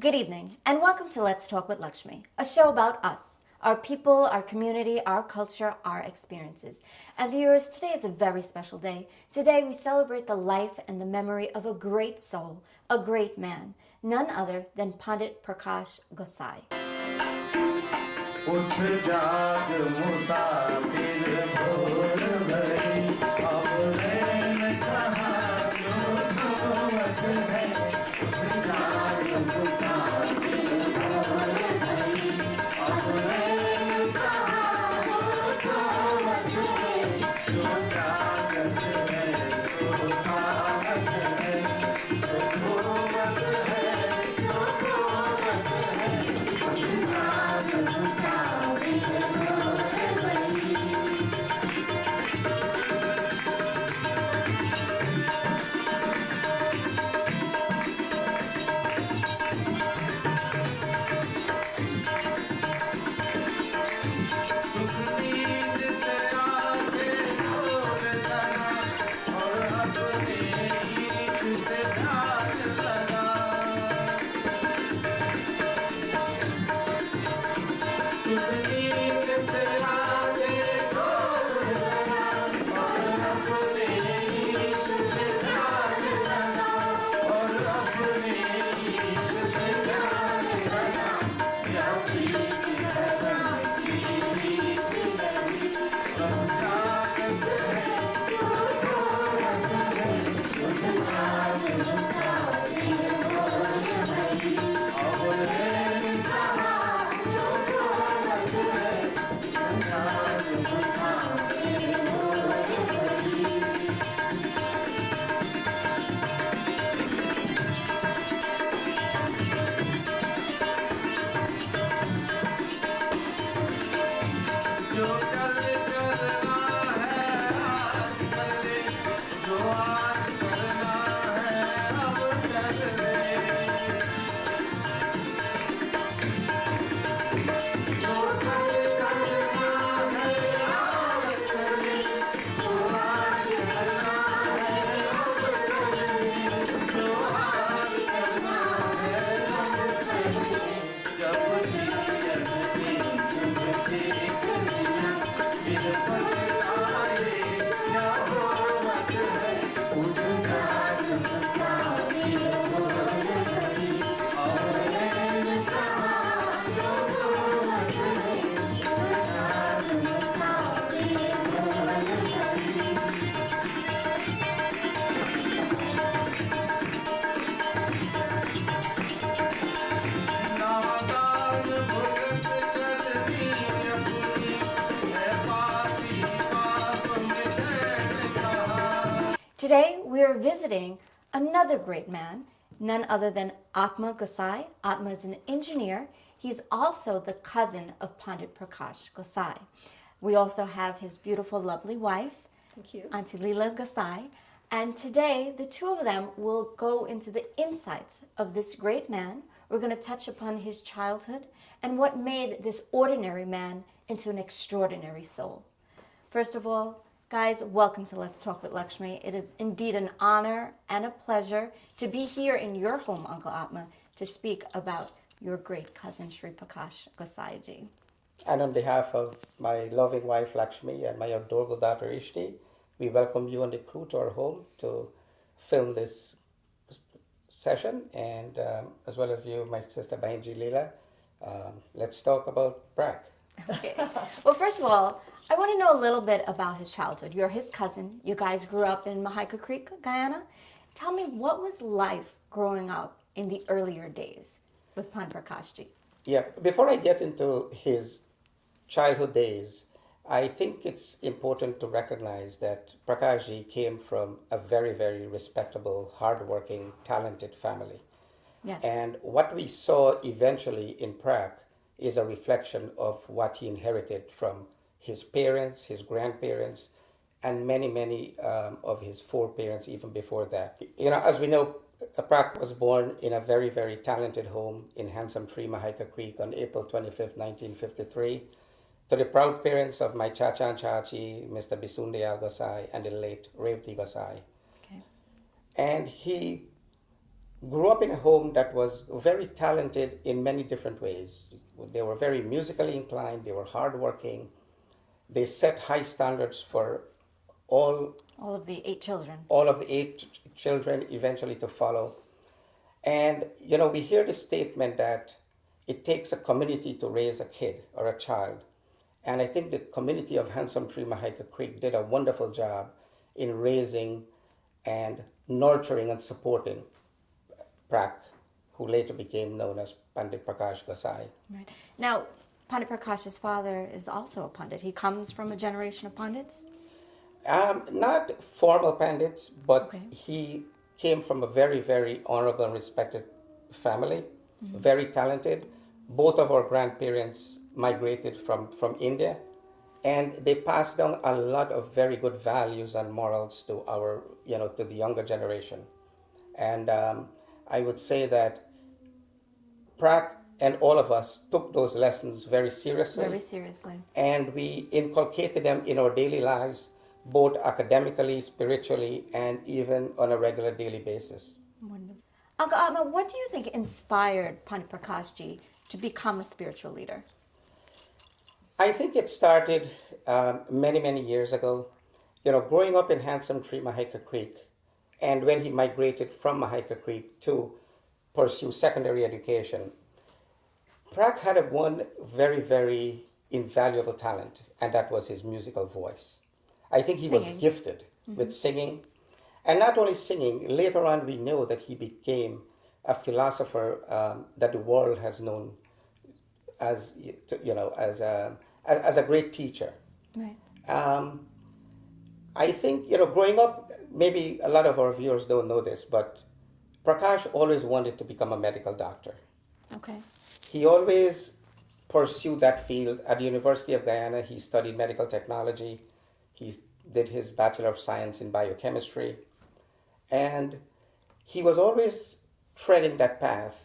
Good evening, and welcome to Let's Talk with Lakshmi, a show about us, our people, our community, our culture, our experiences. And viewers, today is a very special day. Today we celebrate the life and the memory of a great soul, a great man, none other than Pandit Prakash Gossai. Today, we are visiting another great man, none other than Atma Gossai. Atma is an engineer. He's also the cousin of Pandit Prakash Gossai. We also have his beautiful, lovely wife, Thank you, Auntie Leela Gossai. And today, the two of them will go into the insights of this great man. We're going to touch upon his childhood and what made this ordinary man into an extraordinary soul. First of all, guys, welcome to Let's Talk with Lakshmi. It is indeed an honor and a pleasure to be here in your home, Uncle Atma, to speak about your great cousin, Shri Prakash Gossai ji. And on behalf of my loving wife, Lakshmi, and my adorable daughter, Ishti, we welcome you and the crew to our home to film this session, and as well as you, my sister, Bahinji Leela. Let's talk about Prak. Okay. Well, first of all, I want to know a little bit about his childhood. You're his cousin. You guys grew up in Mahaica Creek, Guyana. Tell me, what was life growing up in the earlier days with Pandit Prakash ji? Yeah, before I get into his childhood days, I think it's important to recognize that Prakash ji came from a very, very respectable, hardworking, talented family. Yes. And what we saw eventually in Prak is a reflection of what he inherited from his parents, his grandparents, and many, many of his foreparents even before that. You know, as we know, Prak was born in a very, very talented home in Handsome Tree, Mahaica Creek on April 25th, 1953, to the proud parents of my Chacha and Chachi, Mr. Bissondial Gossai, and the late Rewti Gossai. Okay. And he grew up in a home that was very talented in many different ways. They were very musically inclined, they were hardworking, they set high standards for all All of the 8 children. all of the 8 children eventually to follow. And you know, we hear the statement that it takes a community to raise a kid or a child. And I think the community of Handsome Tree Mahaica Creek did a wonderful job in raising and nurturing and supporting Prak, who later became known as Pandit Prakash Gossai. Right. Now, Pandit Prakash's father is also a Pandit. He comes from a generation of Pandits? Not formal Pandits, but Okay. he came from a very, very honorable and respected family, very talented. Both of our grandparents migrated from India, and they passed down a lot of very good values and morals to our, you know, to the younger generation. And I would say that Prak and all of us took those lessons very seriously. Very seriously. And we inculcated them in our daily lives, both academically, spiritually, and even on a regular daily basis. Wonderful. Uncle Atma, what do you think inspired Pandit Prakashji to become a spiritual leader? I think it started many, many years ago. You know, growing up in Handsome Tree, Mahaica Creek, and when he migrated from Mahaica Creek to pursue secondary education, Prak had one very, very invaluable talent, and that was his musical voice. I think he was gifted with singing. And not only singing, later on we know that he became a philosopher that the world has known as, you know, as a great teacher. Right. I think, you know, growing up, maybe a lot of our viewers don't know this, but Prakash always wanted to become a medical doctor. Okay. He always pursued that field. At the University of Guyana, he studied medical technology. He did his Bachelor of Science in Biochemistry. And he was always treading that path.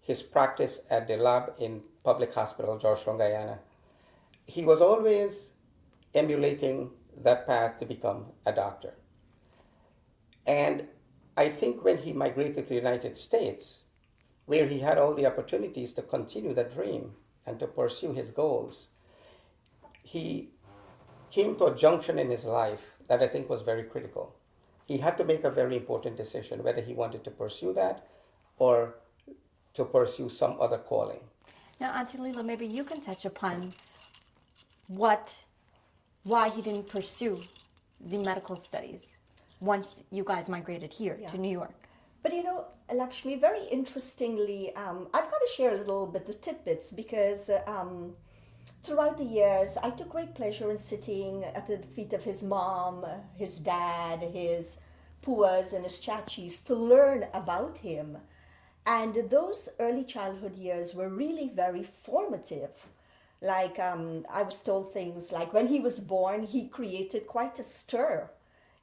His practice at the lab in Public Hospital, Georgetown, Guyana, he was always emulating that path to become a doctor. And I think when he migrated to the United States, where he had all the opportunities to continue that dream and to pursue his goals, he came to a junction in his life that I think was very critical. He had to make a very important decision whether he wanted to pursue that or to pursue some other calling. Now, Auntie Leela, maybe you can touch upon why he didn't pursue the medical studies once you guys migrated here to New York. But you know, Lakshmi, very interestingly, I've got to share a little bit of tidbits because throughout the years, I took great pleasure in sitting at the feet of his mom, his dad, his puas, and his chachis to learn about him. And those early childhood years were really very formative. Like I was told things like when he was born, he created quite a stir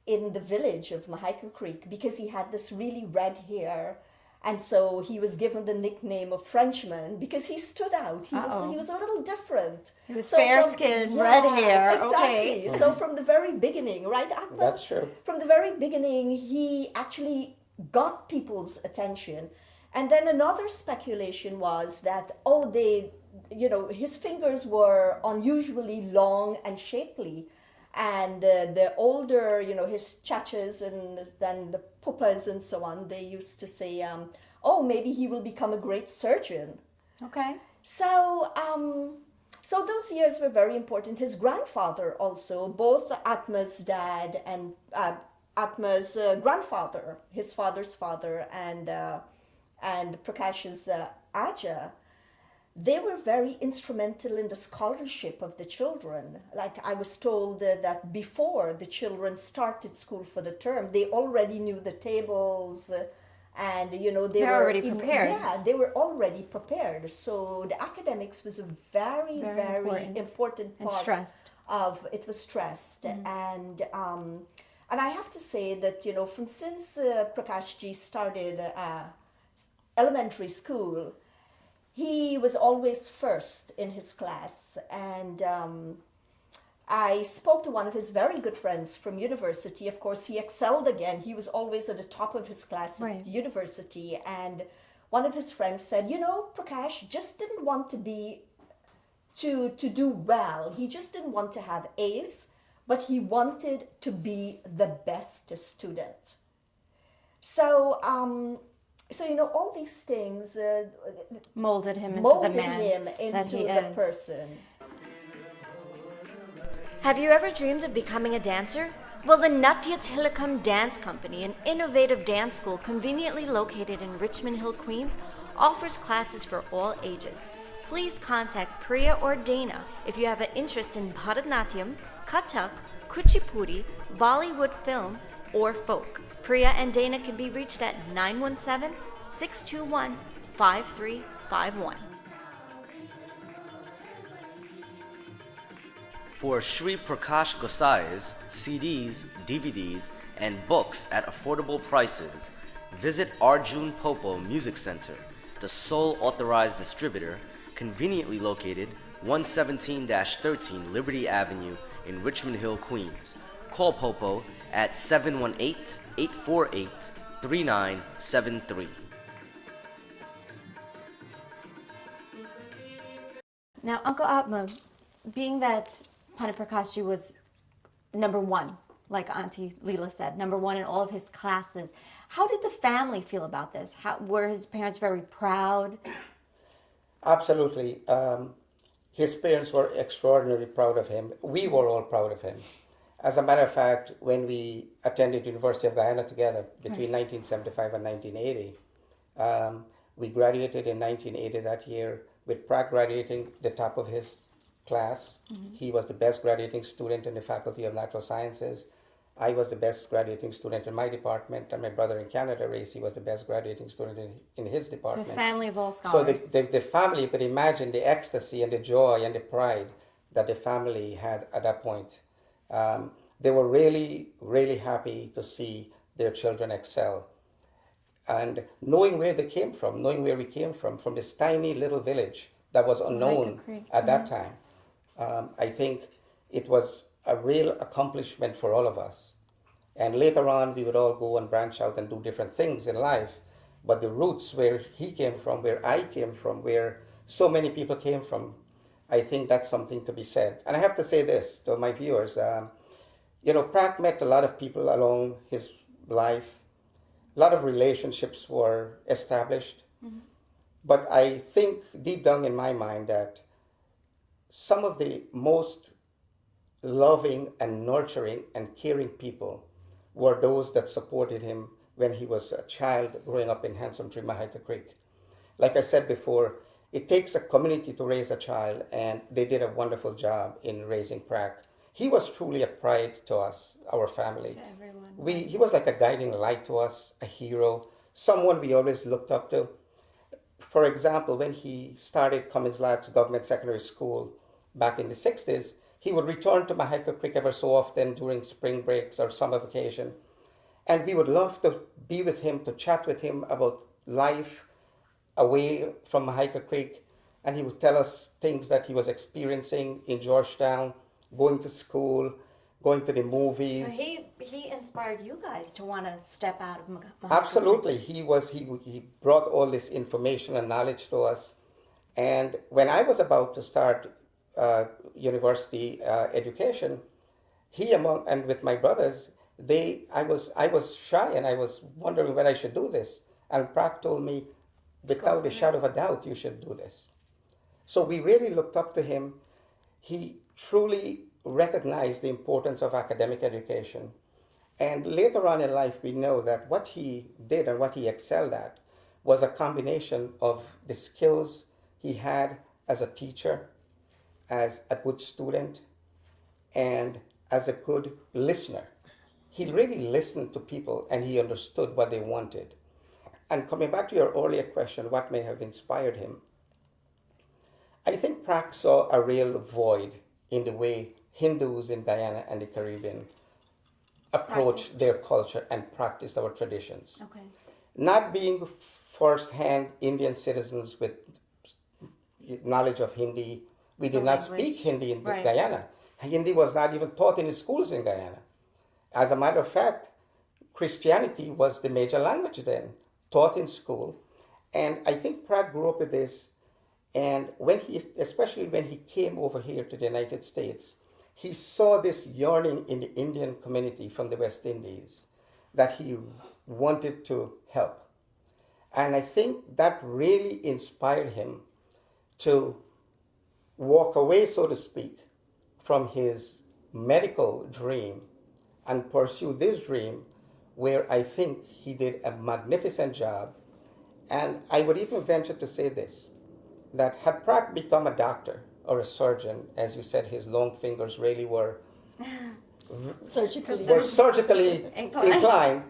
in the village of Mahaica Creek because he had this really red hair. And so he was given the nickname of Frenchman because he stood out. He was a little different. He was fair-skinned, red hair. Exactly. Okay. So from the very beginning, right, Atma? That's true. From the very beginning, he actually got people's attention. And then another speculation was that, his fingers were unusually long and shapely. And the older, his chachas and then the pupas and so on, they used to say, maybe he will become a great surgeon. Okay. So those years were very important. His grandfather also, both Atma's dad and Atma's grandfather, his father's father, and Prakash's Aja, they were very instrumental in the scholarship of the children. Like I was told that before the children started school for the term, they already knew the tables and, they were already prepared. They were already prepared. So the academics was a very, very important part. And stressed. It was stressed. And I have to say that, since Prakashji started elementary school, he was always first in his class, and I spoke to one of his very good friends from university. Of course, he excelled again. He was always at the top of his class Right. at university. And one of his friends said, Prakash just didn't want to do well. He just didn't want to have A's, but he wanted to be the best student. So, all these things Molded him into molded the man him that into he the is. person. Have you ever dreamed of becoming a dancer? Well, the Natya Tilakam Dance Company, an innovative dance school conveniently located in Richmond Hill, Queens, offers classes for all ages. Please contact Priya or Dana if you have an interest in Bharatanatyam, Kathak, Kuchipudi, Bollywood film, or folk. Priya and Dana can be reached at 917-621-5351. For Shri Prakash Gossai's CDs, DVDs, and books at affordable prices, visit Arjun Popo Music Center, the sole authorized distributor, conveniently located 117-13 Liberty Avenue in Richmond Hill, Queens. Call Popo at 718-848-3973. Now, Uncle Atma, being that Pandit Prakashji was number one, like Auntie Leela said, number one in all of his classes, how did the family feel about this? Were his parents very proud? Absolutely. His parents were extraordinarily proud of him. We were all proud of him. As a matter of fact, when we attended University of Guyana together between 1975 and 1980, we graduated in 1980 that year, with Prak graduating the top of his class. Mm-hmm. He was the best graduating student in the Faculty of Natural Sciences. I was the best graduating student in my department, and my brother in Canada, Rewti, was the best graduating student in his department. So a family of all scholars. So the family, you could imagine the ecstasy and the joy and the pride that the family had at that point. They were really, really happy to see their children excel. And knowing where we came from this tiny little village that was unknown at that time, I think it was a real accomplishment for all of us. And later on, we would all go and branch out and do different things in life. But the roots where he came from, where I came from, where so many people came from, I think that's something to be said. And I have to say this to my viewers. Prak met a lot of people along his life. A lot of relationships were established. Mm-hmm. But I think deep down in my mind that some of the most loving and nurturing and caring people were those that supported him when he was a child growing up in Handsome Tree, Mahaica Creek. Like I said before, it takes a community to raise a child, and they did a wonderful job in raising Prak. He was truly a pride to us, our family. To everyone. He was like a guiding light to us, a hero, someone we always looked up to. For example, when he started Cummins Latch Government Secondary School back in the 60s, he would return to Mahaica Creek ever so often during spring breaks or summer vacation. And we would love to be with him, to chat with him about life away from Mahaica Creek. And he would tell us things that he was experiencing in Georgetown, going to school, going to the movies. So he inspired you guys to want to step out of Mahaica. Absolutely. He brought all this information and knowledge to us. And when I was about to start university education, and with my brothers, I was shy and I was wondering whether I should do this. And Prak told me, without a shadow of a doubt, you should do this. So we really looked up to him. He truly recognized the importance of academic education. And later on in life, we know that what he did and what he excelled at was a combination of the skills he had as a teacher, as a good student, and as a good listener. He really listened to people and he understood what they wanted. And coming back to your earlier question, what may have inspired him? I think Prak saw a real void in the way Hindus in Guyana and the Caribbean approach their culture and practice our traditions. Okay. Not being first-hand Indian citizens with knowledge of Hindi, we did not speak Hindi in Guyana. Hindi was not even taught in the schools in Guyana. As a matter of fact, Christianity was the major language then, taught in school. And I think Pratt grew up with this. And especially when he came over here to the United States, he saw this yearning in the Indian community from the West Indies that he wanted to help. And I think that really inspired him to walk away, so to speak, from his medical dream and pursue this dream, where I think he did a magnificent job. And I would even venture to say this, that had Pratt become a doctor or a surgeon, as you said, his long fingers really were surgically inclined,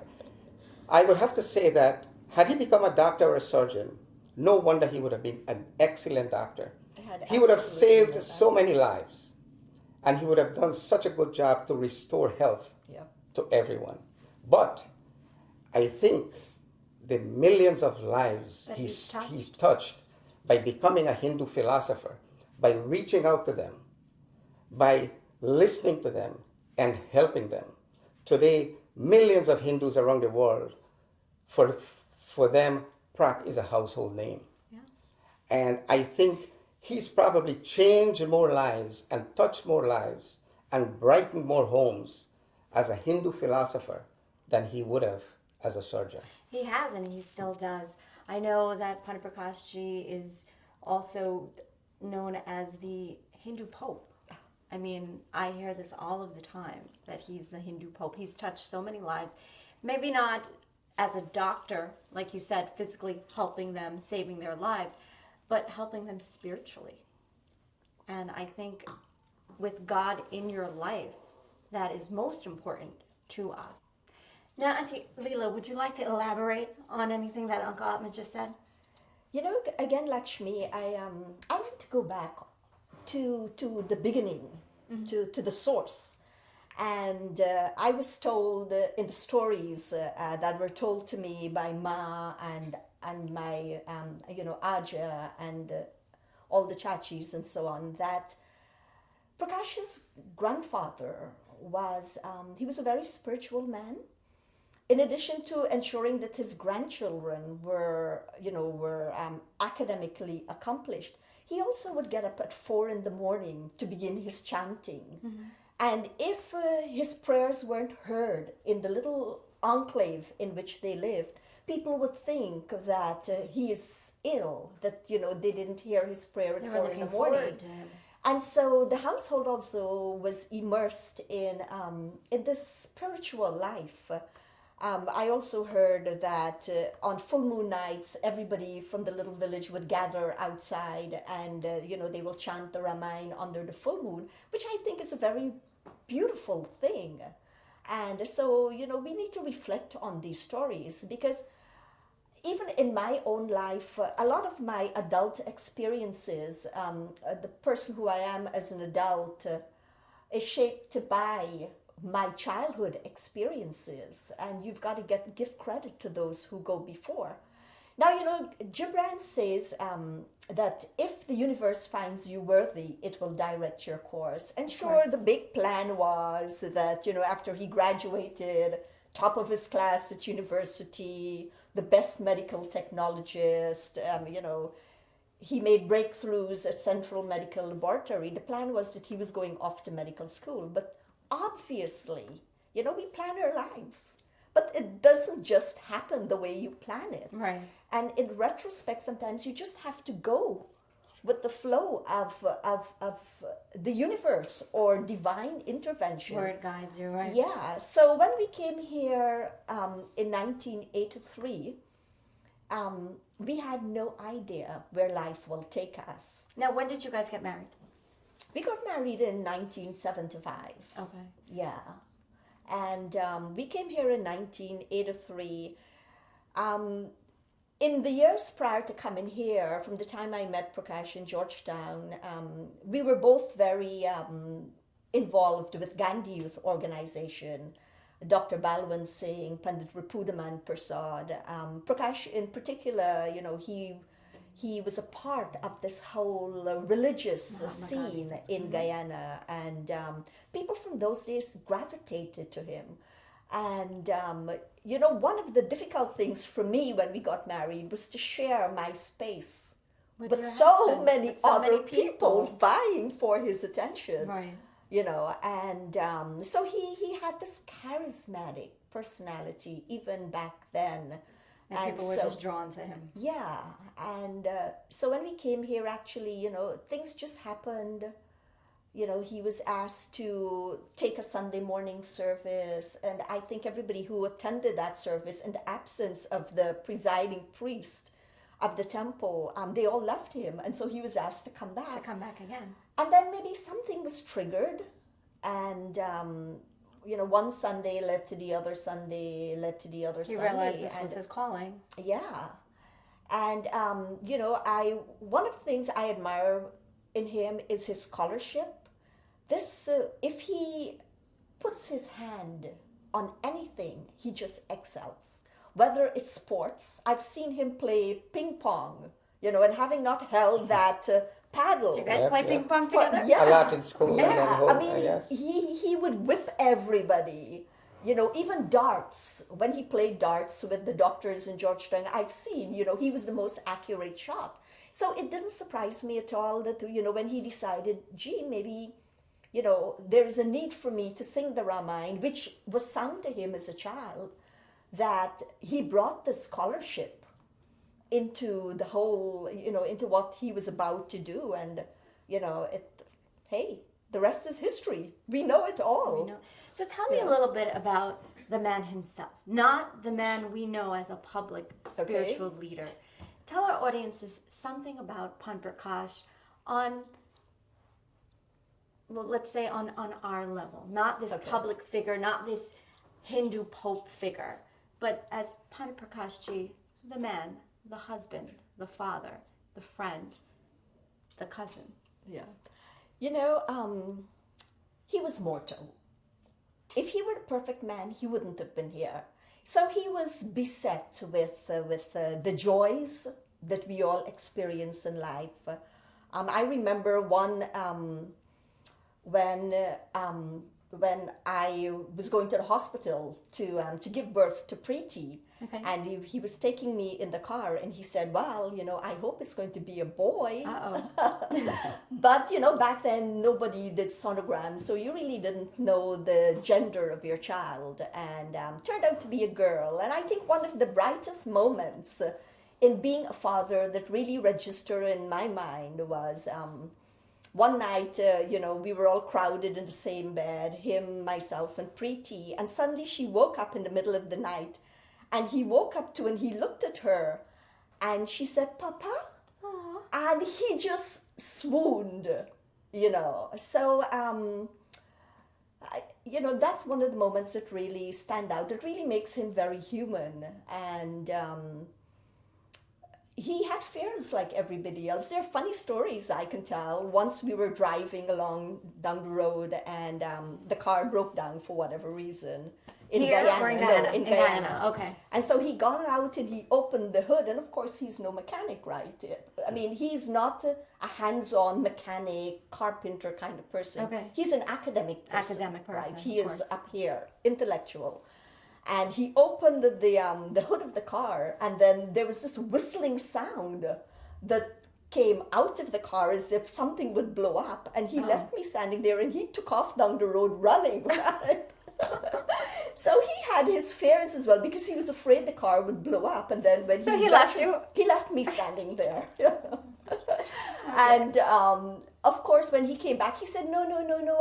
I would have to say that had he become a doctor or a surgeon, no wonder he would have been an excellent doctor. He would have saved so many lives, and he would have done such a good job to restore health to everyone. But I think the millions of lives he's touched by becoming a Hindu philosopher, by reaching out to them, by listening to them and helping them. Today, millions of Hindus around the world, for them, Pratt is a household name. Yes. And I think he's probably changed more lives and touched more lives and brightened more homes as a Hindu philosopher than he would have as a surgeon. He has, and he still does. I know that Pandit Prakash Ji is also known as the Hindu Pope. I mean, I hear this all of the time, that he's the Hindu Pope. He's touched so many lives. Maybe not as a doctor, like you said, physically helping them, saving their lives, but helping them spiritually. And I think with God in your life, that is most important to us. Now, Auntie Leela, would you like to elaborate on anything that Uncle Atma just said? You know, again, Lakshmi, I like to go back to the beginning, to the source. And I was told in the stories that were told to me by Ma and my, Aja and all the chachis and so on, that Prakash's grandfather was, he was a very spiritual man. In addition to ensuring that his grandchildren were academically accomplished, he also would get up at 4 a.m. to begin his chanting. Mm-hmm. And if his prayers weren't heard in the little enclave in which they lived, people would think that he is ill, that, they didn't hear his prayer at 4 a.m. And so the household also was immersed in this spiritual life. I also heard that on full moon nights, everybody from the little village would gather outside and, they will chant the Ramayana under the full moon, which I think is a very beautiful thing. And so, we need to reflect on these stories, because even in my own life, a lot of my adult experiences, the person who I am as an adult is shaped by my childhood experiences, and you've got to give credit to those who go before. Now, Gibran says that if the universe finds you worthy, it will direct your course. And sure, the big plan was that, after he graduated, top of his class at university, the best medical technologist, he made breakthroughs at Central Medical Laboratory. The plan was that he was going off to medical school, but obviously, we plan our lives, but it doesn't just happen the way you plan it. Right. And in retrospect, sometimes you just have to go with the flow of the universe or divine intervention. Where it guides you, right? Yeah. So when we came here in 1983, we had no idea where life will take us. Now, when did you guys get married? We got married in 1975. Okay. Yeah. And we came here in 1983. In the years prior to coming here, from the time I met Prakash in Georgetown, we were both very involved with Gandhi Youth Organization, Dr. Balwant Singh, Pandit Ripudaman Prasad. Prakash in particular, he was a part of this whole religious scene in Guyana, and people from those days gravitated to him. And one of the difficult things for me when we got married was to share my space with so many other people vying for his attention. Right. And so he had this charismatic personality even back then. And people were just drawn to him. Yeah, and so when we came here, actually, things just happened. He was asked to take a Sunday morning service, and I think everybody who attended that service, in the absence of the presiding priest of the temple, they all left him, and so he was asked to come back. To come back again. And then maybe something was triggered, and one Sunday led to the other Sunday, led to the other Sunday. He realized this was his calling. Yeah. And, one of the things I admire in him is his scholarship. If he puts his hand on anything, he just excels. Whether it's sports, I've seen him play ping pong, and having not held that paddle. Do you guys play ping pong together? Yeah. A lot in school. And then home, I mean, yes. he would whip everybody. Even darts. When he played darts with the doctors in Georgetown, I've seen, he was the most accurate shot. So it didn't surprise me at all that, when he decided, gee, maybe, there is a need for me to sing the Ramayana, which was sung to him as a child, that he brought the scholarship into the whole, into what he was about to do. And, the rest is history. We know it all. So tell me a little bit about the man himself, not the man we know as a public spiritual leader. Tell our audiences something about Pandit Prakash on, let's say on our level, not this public figure, not this Hindu Pope figure, but as Pandit Prakash Ji, the man, the husband, the father, the friend, the cousin. Yeah. He was mortal. If he were the perfect man, he wouldn't have been here. So he was beset with the joys that we all experience in life. I remember one when I was going to the hospital to give birth to Preeti. Okay. And he was taking me in the car, and he said, well, I hope it's going to be a boy. Uh-oh. But, back then nobody did sonograms, so you really didn't know the gender of your child. And turned out to be a girl. And I think one of the brightest moments in being a father that really registered in my mind was one night, we were all crowded in the same bed, him, myself, and Preeti. And suddenly she woke up in the middle of the night. And he woke up too, and he looked at her, and she said, Papa? Aww. And he just swooned, So, that's one of the moments that really stand out, that really makes him very human. And he had fears like everybody else. There are funny stories I can tell. Once we were driving along down the road, and the car broke down for whatever reason. In Guyana. Or in No, Guyana? in Guyana. Okay. And so he got out and he opened the hood, and of course he's no mechanic, right? I mean, he's not a hands-on mechanic, carpenter kind of person. Okay. He's an academic person. Right? He is course. up here, intellectual. And he opened the hood of the car, and then there was this whistling sound that came out of the car as if something would blow up. And he left me standing there, and he took off down the road running, right? So he had his fears as well, because he was afraid the car would blow up. And then when he left you? He left me standing there. And of course, when he came back, he said, no,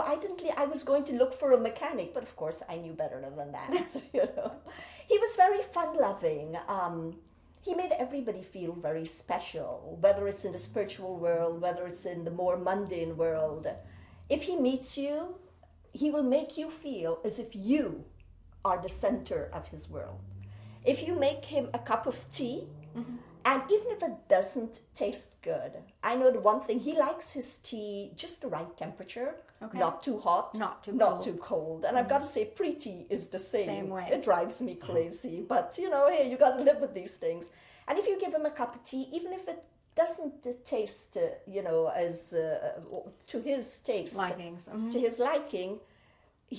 I didn't. I was going to look for a mechanic. But of course, I knew better than that. He was very fun-loving. He made everybody feel very special, whether it's in the spiritual world, whether it's in the more mundane world. If he meets you, he will make you feel as if you are the center of his world. If you make him a cup of tea, and even if it doesn't taste good, I know the one thing, he likes his tea just the right temperature, not too hot, not too cold. And I've got to say, Preeti is the same way. It drives me crazy, but hey, you got to live with these things. And if you give him a cup of tea, even if it doesn't taste, as to his taste, Likings. Mhm. to his liking,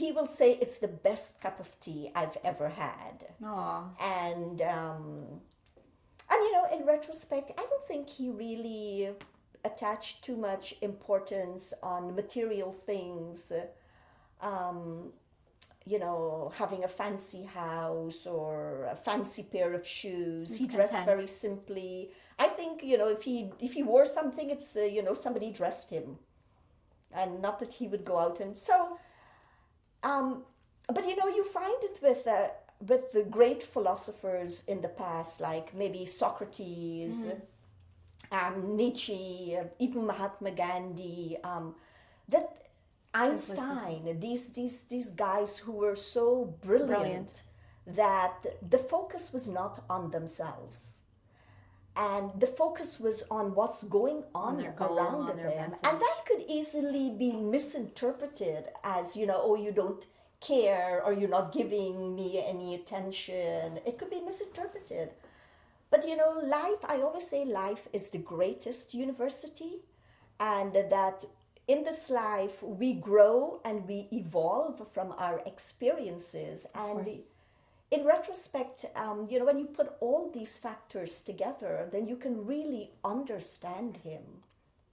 he will say it's the best cup of tea I've ever had. Aw. And in retrospect, I don't think he really attached too much importance on material things. Having a fancy house or a fancy pair of shoes. He dressed content. very simply. I think, if he wore something, it's, somebody dressed him. And not that he would go out and so, but you find it with the great philosophers in the past, like maybe Socrates, Nietzsche, even Mahatma Gandhi, that Einstein, these guys who were so brilliant that the focus was not on themselves. And the focus was on what's going on their goal, around on their them. message. And that could easily be misinterpreted as, oh, you don't care, or you're not giving me any attention. It could be misinterpreted. But life, I always say life is the greatest university, and that in this life we grow and we evolve from our experiences. And in retrospect, when you put all these factors together, then you can really understand him,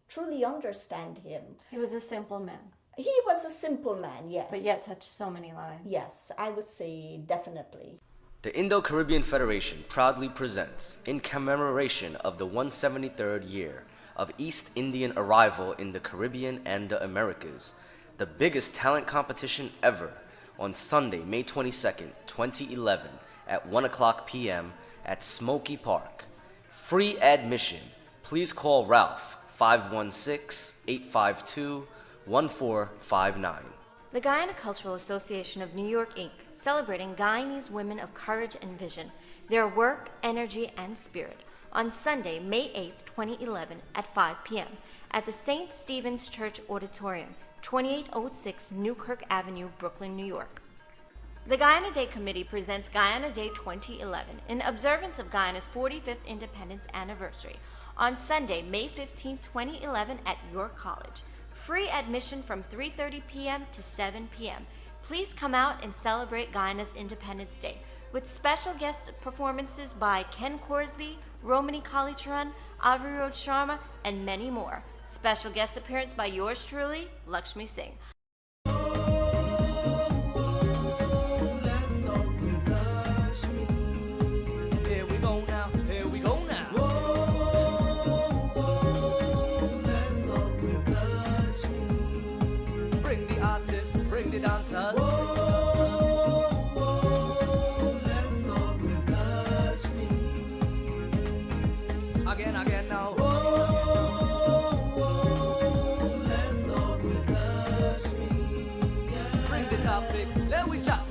truly understand him. He was a simple man, He was a simple man, yes. but yet touched so many lives. Yes, I would say definitely. The Indo-Caribbean Federation proudly presents, in commemoration of the 173rd year of East Indian arrival in the Caribbean and the Americas, the biggest talent competition ever, on Sunday, May 22nd, 2011, at 1 o'clock p.m. at Smoky Park. Free admission. Please call Ralph, 516-852-1459. The Guyana Cultural Association of New York, Inc., celebrating Guyanese women of courage and vision, their work, energy, and spirit, on Sunday, May 8th, 2011, at 5 p.m. at the St. Stephen's Church Auditorium, 2806 Newkirk Avenue, Brooklyn, New York. The Guyana Day Committee presents Guyana Day 2011 in observance of Guyana's 45th independence anniversary on Sunday, May 15, 2011 at York College. Free admission from 3:30 p.m. to 7 p.m. Please come out and celebrate Guyana's Independence Day with special guest performances by Ken Corsby, Romani Kalicharan, Avirod Sharma, and many more. Special guest appearance by yours truly, Lakshmee Singh. Again now. Let's talk with Lakshmee. Bring the topics, let we chat.